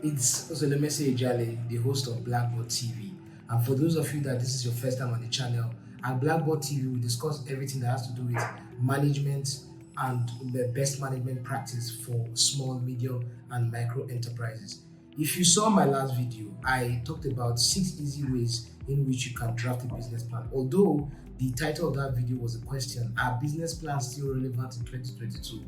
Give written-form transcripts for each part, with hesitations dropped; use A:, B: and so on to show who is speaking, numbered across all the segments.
A: It's Ozolemese Ejale, the host of Blackboard TV. And for those of you that this is your first time on the channel, at Blackboard TV, we discuss everything that has to do with management and the best management practice for small, medium, and micro enterprises. If you saw my last video, I talked about 6 easy ways in which you can draft a business plan. Although the title of that video was a question, are business plans still relevant in 2022?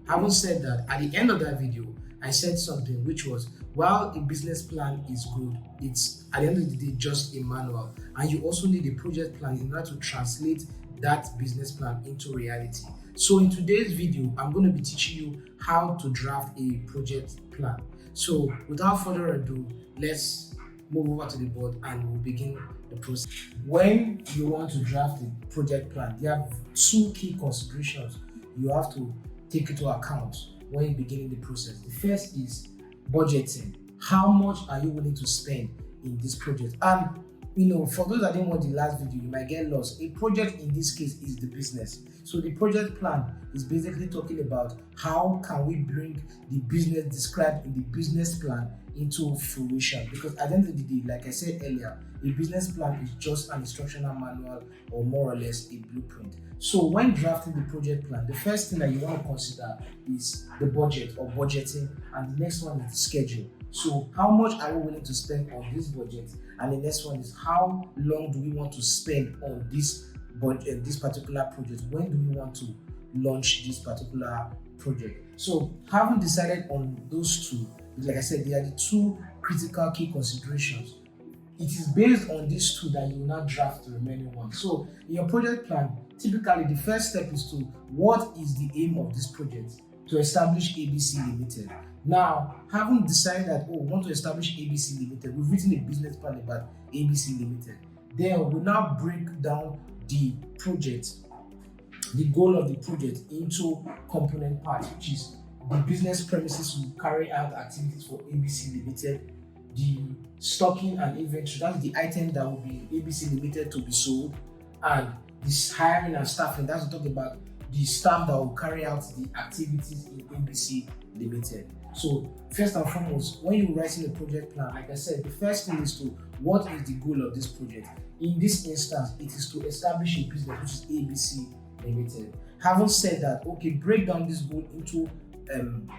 A: Having said that, at the end of that video, I said something which was, while a business plan is good, it's at the end of the day just a manual, and you also need a project plan in order to translate that business plan into reality. So in today's video, I'm going to be teaching you how to draft a project plan. So without further ado, let's move over to the board and we'll begin the process. When you want to draft a project plan, there are 2 key considerations you have to take into account when you're beginning the process. The first is budgeting. How much are you willing to spend in this project? And for those that didn't watch the last video, you might get lost. A project in this case is the business. So the project plan is basically talking about how can we bring the business described in the business plan into fruition. Because at the end of the day, like I said earlier, a business plan is just an instructional manual or more or less a blueprint. So when drafting the project plan, the first thing that you want to consider is the budget or budgeting, and the next one is the schedule. So how much are we willing to spend on this budget? And the next one is how long do we want to spend on this budget, this particular project? When do we want to launch this particular project? So having decided on those 2, like I said, they are the 2 critical key considerations. It is based on these 2 that you will not draft the remaining one. So in your project plan, typically the first step is to, what is the aim of this project? To establish ABC Limited. Now, having decided that, we want to establish ABC Limited, we've written a business plan about ABC Limited. Then we now break down the project, the goal of the project, into component parts, which is the business premises will carry out activities for ABC Limited, the stocking and inventory, that's the item that will be ABC Limited to be sold, and this hiring and staffing, that's to talk about the staff that will carry out the activities in ABC Limited. So first and foremost, when you're writing a project plan, like I said, the first thing is to, what is the goal of this project? In this instance, it is to establish a business, which is ABC Limited. Having said that, okay, break down this goal into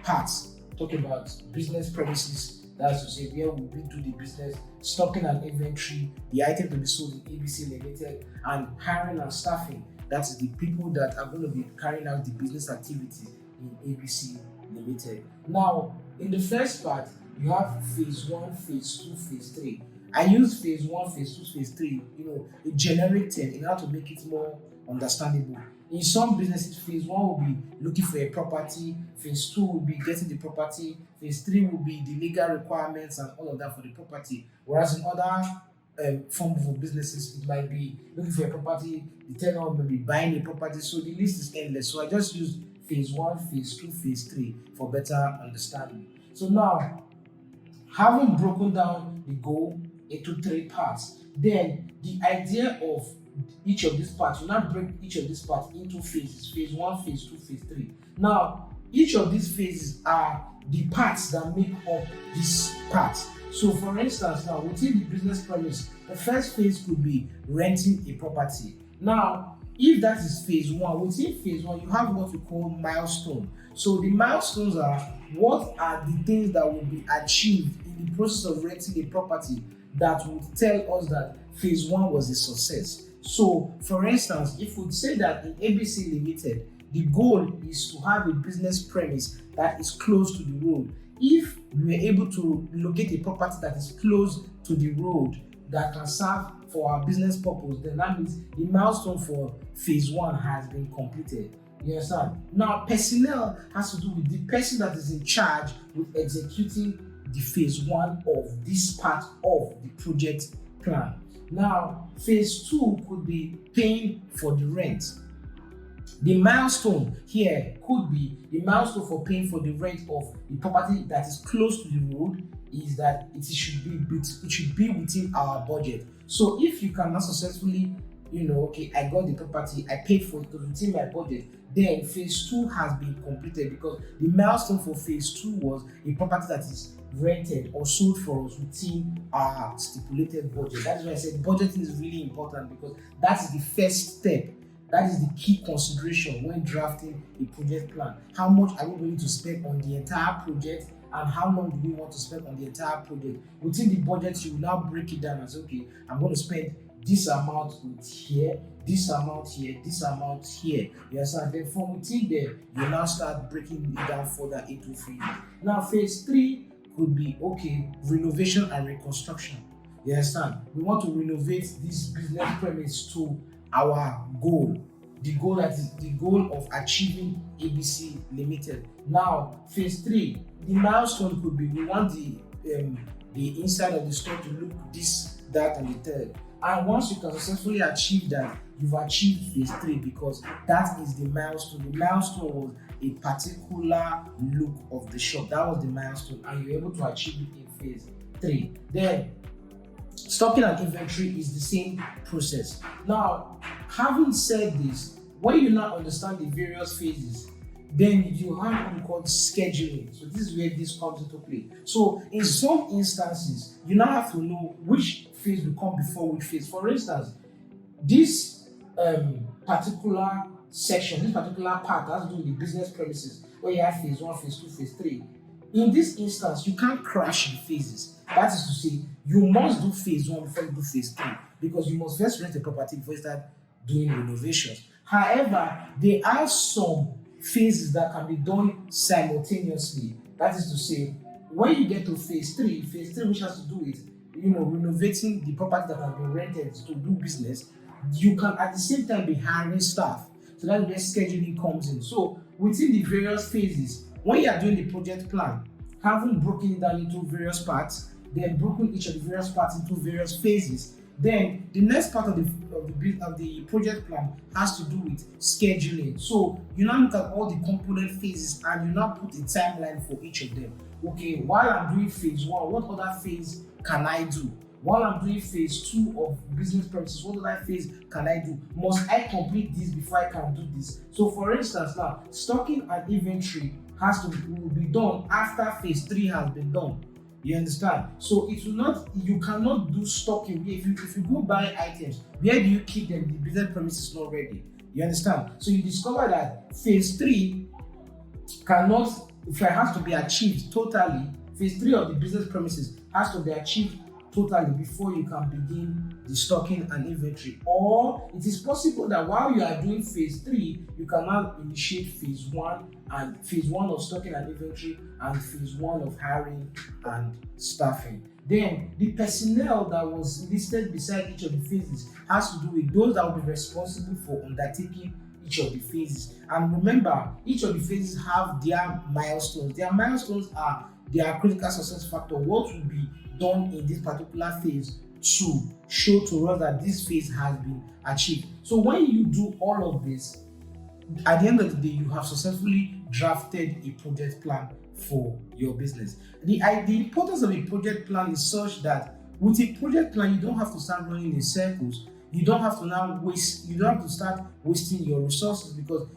A: parts. Talk about business premises, that's to say where we do the business, stocking and inventory, the item to be sold in ABC Limited, and hiring and staffing. That's the people that are going to be carrying out the business activity in ABC Limited. Now, in the first part, you have phase 1, phase 2, phase 3. I use phase 1, phase 2, phase 3, a generic term in order to make it more understandable. In some businesses, phase 1 will be looking for a property, phase 2 will be getting the property, phase 3 will be the legal requirements and all of that for the property. Whereas in other forms of businesses, it might be looking for a property, the tenant may be buying a property, so the list is endless. So I just use phase 1, phase 2, phase 3 for better understanding. So now, having broken down the goal into 3 parts, then the idea of each of these parts, you now break each of these parts into phases, phase 1, phase 2, phase 3. Now, each of these phases are the parts that make up this part. So for instance, now within the business premise, the first phase could be renting a property. Now, if that is phase 1, within phase 1, you have what we call milestone. So the milestones are, what are the things that will be achieved in the process of renting a property that would tell us that phase 1 was a success. So for instance, if we say that in ABC Limited, the goal is to have a business premise that is close to the road. If we are able to locate a property that is close to the road that can serve for our business purpose, then that means the milestone for phase 1 has been completed. You understand? Now, personnel has to do with the person that is in charge with executing the phase 1 of this part of the project plan. Now, phase 2 could be paying for the rent. The milestone here could be the milestone for paying for the rent of the property that is close to the road is that it should be within our budget. So if you cannot successfully okay, I got the property, I paid for it, it was within my budget. Then phase 2 has been completed, because the milestone for phase 2 was a property that is rented or sold for us within our stipulated budget. That is why I said budgeting is really important, because that is the first step. That is the key consideration when drafting a project plan. How much are we going to spend on the entire project, and how long do we want to spend on the entire project? Within the budget, you will now break it down as, okay, I'm going to spend this amount here, this amount here, this amount here. You understand? Then from within there, you now start breaking it down further into phases. Now, phase 3 could be, okay, renovation and reconstruction. You understand? We want to renovate this business premise to our goal. The goal of achieving ABC Limited. Now, phase 3, the milestone could be, we want the inside of the store to look this, that, and the third. And once you can successfully achieve that, you've achieved phase 3, because that is the milestone. The milestone was a particular look of the shop. That was the milestone, and you're able to achieve it in phase 3. Then, stocking and inventory is the same process. Now, having said this, when you now understand the various phases, then you have what we call scheduling. So this is where this comes into play. So in some instances, you now have to know which phase will come before which phase. For instance, this particular section, this particular part has to do with the business premises, where you have phase 1, phase 2, phase 3. In this instance, you can't crash the phases. That is to say, you must do phase 1 before you do phase 3, because you must first rent a property before you start doing renovations. However, there are some phases that can be done simultaneously. That is to say, when you get to phase 3, which has to do with renovating the property that has been rented to do business, you can at the same time be hiring staff. So that's where scheduling comes in. So within the various phases, when you are doing the project plan, having broken it down into various parts, then broken each of the various parts into various phases, then the next part of the project plan has to do with scheduling. So you now look at all the component phases and you now put a timeline for each of them. Okay, while I'm doing phase 1, what other phase can I do? While I'm doing phase 2 of business premises, what other phase can I do? Must I complete this before I can do this? So for instance, now stocking and inventory will be done after phase 3 has been done. You understand? So you cannot do stocking. If you go buy items, where do you keep them? The business premise is not ready. You understand? So you discover that phase 3 has to be achieved totally. Phase 3 of the business premises has to be achieved totally before you can begin the stocking and inventory. Or it is possible that while you are doing phase 3, you can now initiate phase 1 of stocking and inventory, and phase 1 of hiring and staffing. Then the personnel that was listed beside each of the phases has to do with those that will be responsible for undertaking each of the phases. And remember, each of the phases have their milestones. Their milestones are their critical success factor. What will be done in this particular phase to show to us that this phase has been achieved. So when you do all of this, at the end of the day, you have successfully drafted a project plan for your business. The importance of a project plan is such that with a project plan, you don't have to start running in circles. You don't have to start wasting your resources, because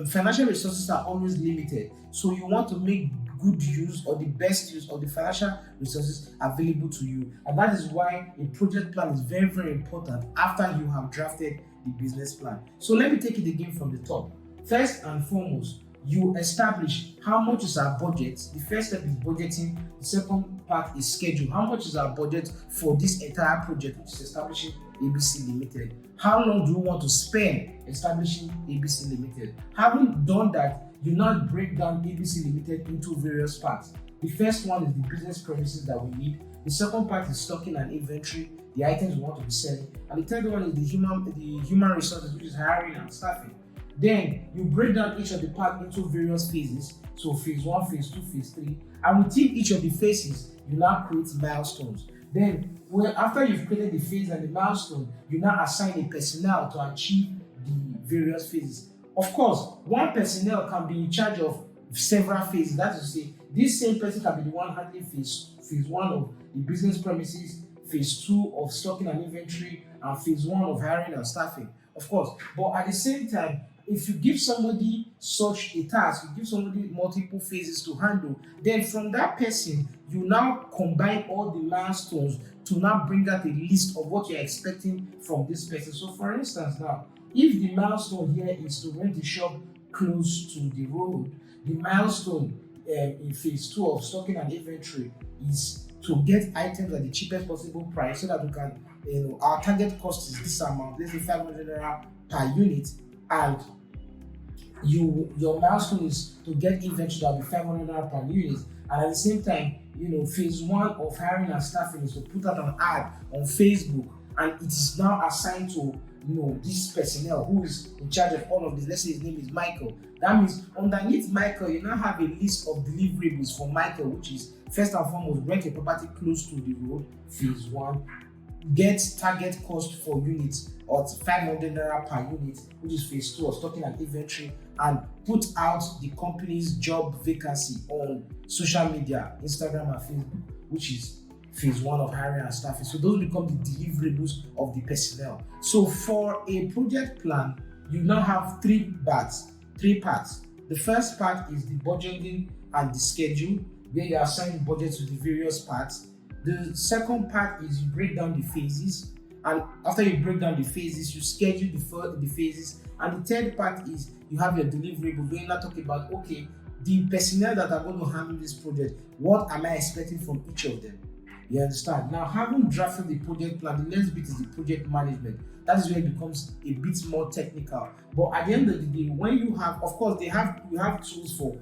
A: financial resources are always limited. So you want to make good use or the best use of the financial resources available to you. And that is why a project plan is very, very important after you have drafted the business plan. So let me take it again from the top. First and foremost, you establish how much is our budget. The first step is budgeting. The second part is schedule. How much is our budget for this entire project, which is establishing ABC Limited? How long do we want to spend establishing ABC Limited? Having done that, you now break down ABC Limited into various parts. The first one is the business premises that we need. The second part is stocking and inventory, the items we want to be selling. And the third one is the human resources, which is hiring and staffing. Then you break down each of the parts into various phases. So phase 1, phase 2, phase 3. And within each of the phases, you now create milestones. Then after you've created the phase and the milestone, you now assign a personnel to achieve the various phases. Of course, one personnel can be in charge of several phases. That is to say, this same person can be the one handling phase 1 of the business premises, phase 2 of stocking and inventory, and phase 1 of hiring and staffing, of course. But at the same time, if you give somebody such a task, you give somebody multiple phases to handle, then from that person, you now combine all the milestones to now bring out a list of what you're expecting from this person. So, for instance, now, if the milestone here is to rent the shop close to the road, the milestone in phase 2 of stocking and inventory is to get items at the cheapest possible price so that we can, our target cost is this amount, let's say 500 naira per unit, and your milestone is to get inventory that will be 500 naira per unit. And at the same time, phase 1 of hiring and staffing is to put out an ad on Facebook, and it is now assigned to this personnel who is in charge of all of this. Let's say his name is Michael. That means underneath Michael, you now have a list of deliverables for Michael, which is first and foremost, rent a property close to the road, phase 1, get target cost for units or 500 naira per unit, which is phase 2 of stocking and inventory, and put out the company's job vacancy on social media, Instagram and Facebook, which is phase 1 of hiring and staffing. So those become the deliverables of the personnel. So for a project plan, you now have three parts. The first part is the budgeting and the schedule, where you assign budget to the various parts. The second part is you break down the phases, and after you break down the phases, you schedule the phases. And the third part is you have your deliverables, where you now talk about, okay, the personnel that are going to handle this project, what am I expecting from each of them? You understand? Now, having drafted the project plan, the next bit is the project management. That is where it becomes a bit more technical. But at the end of the day, when you have, of course, you have tools for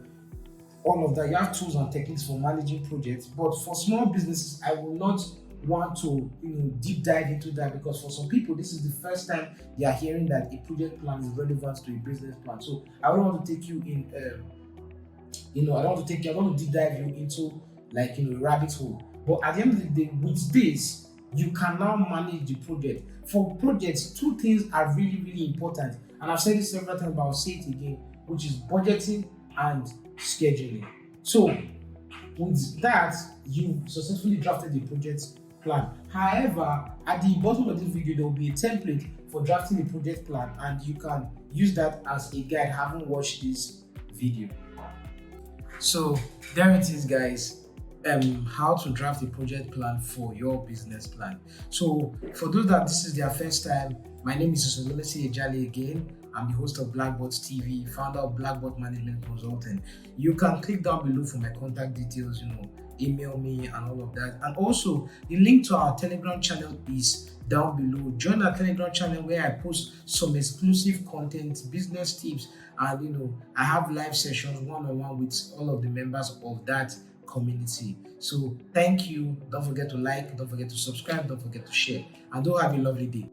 A: all of that. You have tools and techniques for managing projects. But for small businesses, I will not want to deep dive into that, because for some people, this is the first time they are hearing that a project plan is relevant to a business plan. So I don't want to take you in, I don't want to deep dive you into a rabbit hole. But at the end of the day, with this, you can now manage the project. For projects, two things are really, really important. And I've said this several times, but I'll say it again, which is budgeting and scheduling. So with that, you successfully drafted the project plan. However, at the bottom of this video, there will be a template for drafting the project plan, and you can use that as a guide having watched this video. So there it is, guys. How to draft a project plan for your business plan. So for those that this is their first time, my name is Osolosi Ejale again. I'm the host of Blackbots TV, founder of Blackbot Management Consulting. You can click down below for my contact details, email me and all of that. And also the link to our Telegram channel is down below. Join our Telegram channel where I post some exclusive content, business tips, and I have live sessions one-on-one with all of the members of that community. So thank you. Don't forget to like, don't forget to subscribe, don't forget to share, and do have a lovely day.